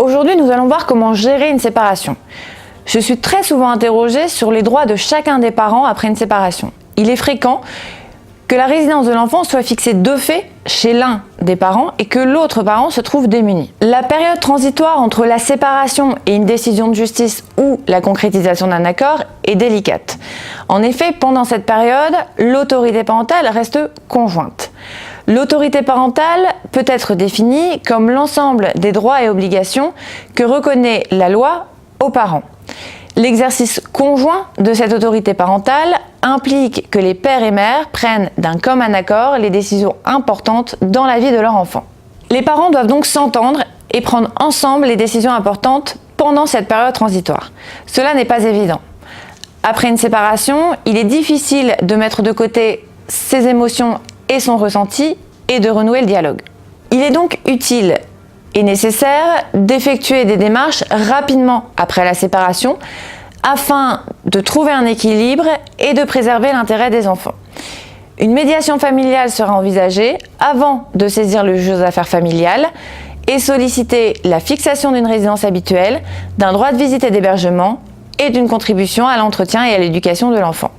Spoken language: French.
Aujourd'hui, nous allons voir comment gérer une séparation. Je suis très souvent interrogée sur les droits de chacun des parents après une séparation. Il est fréquent que la résidence de l'enfant soit fixée de fait chez l'un des parents et que l'autre parent se trouve démuni. La période transitoire entre la séparation et une décision de justice ou la concrétisation d'un accord est délicate. En effet, pendant cette période, l'autorité parentale reste conjointe. L'autorité parentale peut être définie comme l'ensemble des droits et obligations que reconnaît la loi aux parents. L'exercice conjoint de cette autorité parentale implique que les pères et mères prennent d'un commun accord les décisions importantes dans la vie de leur enfant. Les parents doivent donc s'entendre et prendre ensemble les décisions importantes pendant cette période transitoire. Cela n'est pas évident. Après une séparation, il est difficile de mettre de côté ses émotions et son ressenti et de renouer le dialogue. Il est donc utile et nécessaire d'effectuer des démarches rapidement après la séparation afin de trouver un équilibre et de préserver l'intérêt des enfants. Une médiation familiale sera envisagée avant de saisir le juge aux affaires familiales et solliciter la fixation d'une résidence habituelle, d'un droit de visite et d'hébergement et d'une contribution à l'entretien et à l'éducation de l'enfant.